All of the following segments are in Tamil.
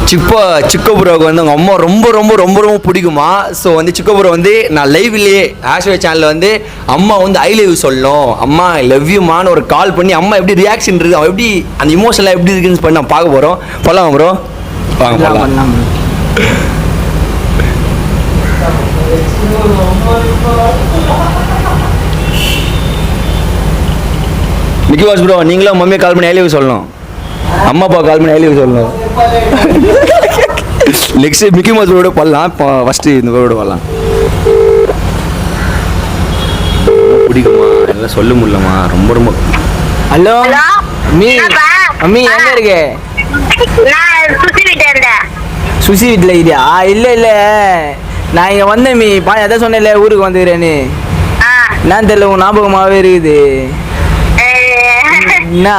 சிக்கோ ப்ரோக்கு வந்து அவங்க அம்மா ரொம்ப ரொம்ப ரொம்ப ரொம்ப பிடிக்குமா. ஸோ வந்து சிக்கோ ப்ரோ வந்து நான் லைவ்லேயே ஆஷ்வே சேனலில் வந்து அம்மா வந்து ஐ லவ் யூ சொல்லணும், அம்மா ஐ லவ் யூமான்னு ஒரு கால் பண்ணி அம்மா எப்படி ரியாக்ஷன் இருக்குது, அவன் எப்படி அந்த இமோஷனலாக எப்படி இருக்குன்னு பண்ணி நான் பார்க்க போகிறோம். போகலாம் ப்ரோ, வாங்க போகலாம். மிக்கி வாஸ் ப்ரோ, நீங்களும் மம்மியை கால் பண்ணி ஐ லவ் யூ சொல்லணும், அம்மா அப்பா கால் பண்ணி ஐ லவ் யூ சொல்லணும். நெக்ஸ்ட் மிக்கி மவுஸ் ப்ரோட பண்ணலாம். இப்போ ஃபஸ்ட்டு இந்த ப்ரோட பண்ணலாம். பிடிக்குமா எல்லாம் சொல்ல முடியலமா, ரொம்ப ரொம்ப. ஹலோ அம்மி, அம்மி எங்க இருக்க? சுசி வீட்டில் இருக்கியா? இல்லை இல்லை, நான் இங்கே வந்தேன் மீ எதாவது சொன்னேன்ல ஊருக்கு வந்துக்கிறேன்னு. நான் தெரியல, உன் ஞாபகமாகவே இருக்குது. என்ன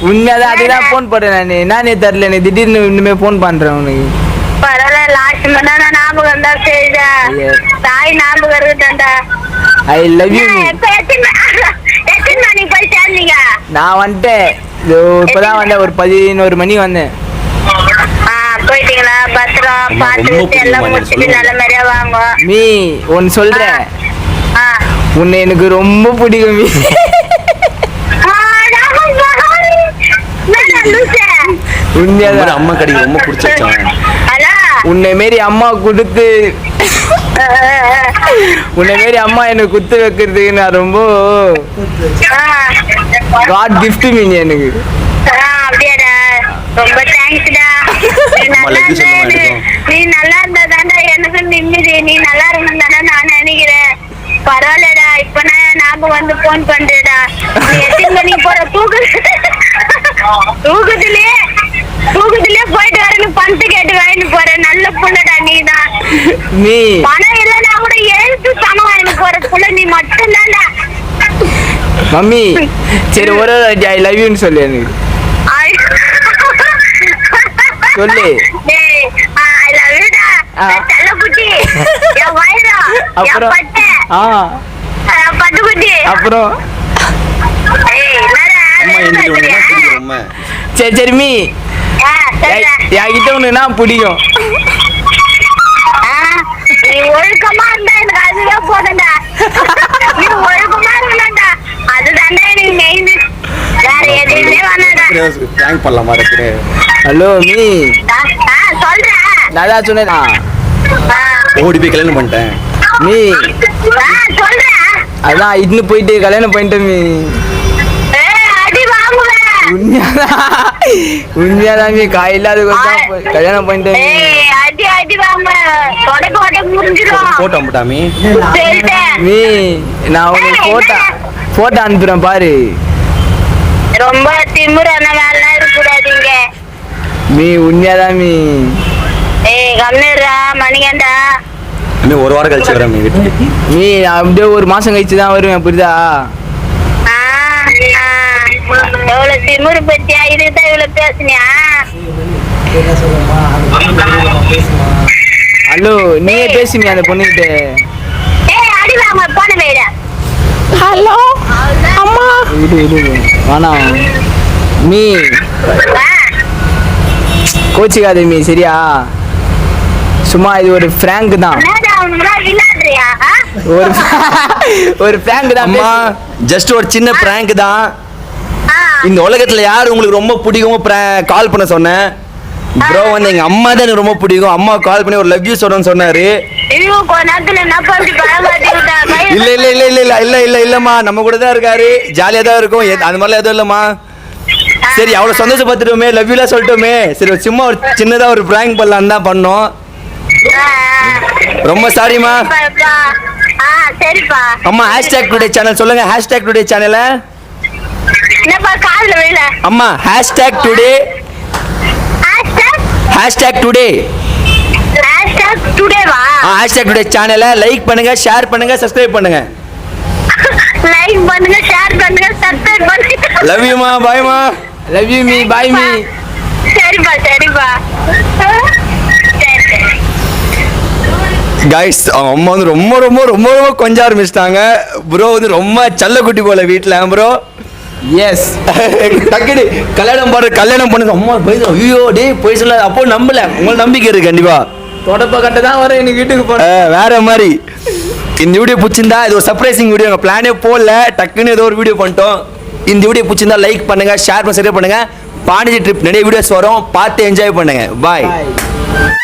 உண்மையாதான் அதுதான் ஃபோன் பண்ணுறேன் நான். நானே தரல, நீ திடீர்னு இன்னுமே ஃபோன் பண்ணுறேன் உனக்கு. I love you. நான் வந்துட்டேன், இப்போதான் வந்தேன், ஒரு 11 மணி வந்தேன். மீ ஒன்னு சொல்றேன், உன்னை எனக்கு ரொம்ப பிடிக்கும் மீ. உண்மையாதான் அம்மா கடைக்கு ரொம்ப பிடிச்சிருச்சான். உன்னை மாரி அம்மா கொடுத்து, உன்னை மாரி அம்மா எனக்கு குத்து வைக்கிறதுக்கு நான் ரொம்ப காட் கிஃப்ட் மீங்க எனக்கு. ரொம்ப தேங்க்ஸ்டா. நீ நல்லா இருந்தா தாண்டா எனக்கு நிம்மதி. நீ நல்லா இருக்கணும் தானே நான் நினைக்கிறேன். பரவாயில்லடா, இப்ப நான் ஞாபகம் வந்து போன் பண்றேடா. நீ எத்தனை மணிக்கு போற? தூக்கத்திலே போயிட்டு வரணும், பணத்து கேட்டு வாங்கிட்டு போற நல்ல புள்ளடா நீ தான். நீ பணம் இல்லைன்னா கூட எழுத்து பணம் வாங்கிட்டு போற புள்ள நீ மட்டும் தான்டா. மம்மி சரி ஒரு ஐ லவ் யூன்னு சொல்லு எனக்கு. சொல்லு. ஐ லவ் யூடா செல்ல குட்டி, என் வயிறா, என் பட்டை, பட்டு குட்டி. அப்புறம் சரி சரி மீ என்கிட்ட ஒண்ணுனா பிடிக்கும். நீ ஒழுக்கமா இருந்தா எனக்கு அதுதான் போதும்டா. நீ ஒழுக்கமா இருக்கணும்டா, அதுதான்டா எனக்கு மெயின். வேற எதுவுமே வேணாடா. ஹலோ மீ சொல்றேன், நல்லா சொன்னேன். ஓடி போய் கல்யாணம் பண்ணிட்டேன் மீ. சொல்றேன், அதான் இன்னும் போயிட்டு கல்யாணம் பண்ணிட்டேன் மீ. உண்மையாதான் மீ, காயில்லாத கல்யாணம் பண்ணிட்டேன் மீ. நான் உனக்கு போட்டோ அனுப்புறேன் பாரு. ரொம்ப திமிரான வேலை இருக்கக்கூடாதுங்க மீ, உண்மையாதான் மீ. கம்மிடுறா மணிகண்டா. ஒரு வாரம் கழிச்சு வரேன் மீ வீட்டுக்கு. மீ அப்படியே ஒரு மாசம் கழிச்சு தான் வருவேன், புரியுதா? எவ்வளவு திமிரு பத்தியா, இதுதான் இவ்வளவு பேசுனியா? ஹலோ நீயே பேசுங்க அந்த பொண்ணுகிட்ட. அடி வாங்க போன வேட. ஹலோ அம்மா. வேணாம் மீ, கோச்சிக்காதே மீ, சரியா? சும்மா இது ஒரு பிராங்க் தான், ஒரு பிராங்க் தான். ஜஸ்ட் ஒரு சின்ன பிராங்க் தான். இந்த உலகத்துல யார் உங்களுக்கு ரொம்ப பிடிக்கும் கால் பண்ண சொன்னேன் ப்ரோ. வந்து எங்க அம்மா தான் எனக்கு ரொம்ப பிடிக்கும். அம்மா கால் பண்ணி ஒரு லவ் யூ சொல்றேன்னு சொன்னாரு. இல்ல இல்ல இல்ல இல்ல இல்ல இல்ல இல்ல இல்லம்மா, நம்ம கூட தான் இருக்காரு, ஜாலியா தான் இருக்கும், அது மாதிரிலாம் எதுவும் இல்லம்மா. சரி அவ்வளவு சந்தோஷப்பட்டுட்டோமே, லவ் யூலாம் சொல்லிட்டோமே, சரி சும்மா ஒரு சின்னதா ஒரு பிராங்க் பண்ணலாம் தான் பண்ணோம். ரொம்ப சாரிமா. அம்மா ஹேஷ்டேக் டுடே சேனல் சொல்லுங்க. ஹேஷ்டேக் டுடே சேனல அம்மா hashtag today, hashtag today, hashtag today சேனலை லைக் பண்ணுங்க, ஷேர் பண்ணுங்க, சப்ஸ்கிரைப் பண்ணுங்க. லைக் பண்ணுங்க, ஷேர் பண்ணுங்க, சப்ஸ்கிரைப் பண்ணுங்க. லவ் யூ மா, பை மா. லவ் யூ மீ, பை மீ. சரிப்பா சரிப்பா. கைஸ் அம்மா வந்து ரொம்ப ரொம்ப ரொம்ப ரொம்ப கொஞ்சம் ஆரம்பிச்சிட்டாங்க ப்ரோ. வந்து ரொம்ப செல்ல குட்டி போல வீட்டில் ப்ரோ. எஸ் டக்குனு கல்யாணம் பண்ணுங்க அம்மா போய் ஐயோ டேய் போய் சொல்ல அப்போ நம்பல உங்களுக்கு நம்பிக்கை இருக்கு கண்டிப்பா தொடப்ப கட்ட தான் வர எனக்கு வீட்டுக்கு போனேன் வேற மாதிரி இந்த வீடியோ பிடிச்சிருந்தா இது ஒரு சர்ப்ரைசிங் வீடியோ எங்கள் பிளானே போடல டக்குன்னு ஏதோ ஒரு வீடியோ பண்ணிட்டோம் இந்த வீடியோ பிடிச்சிருந்தா லைக் பண்ணுங்க ஷேர் பண்ண சரி பண்ணுங்க பாண்டிச்சேரி ட்ரிப் நிறைய வீடியோஸ் வரும் பார்த்து என்ஜாய் பண்ணுங்க பாய் Bye.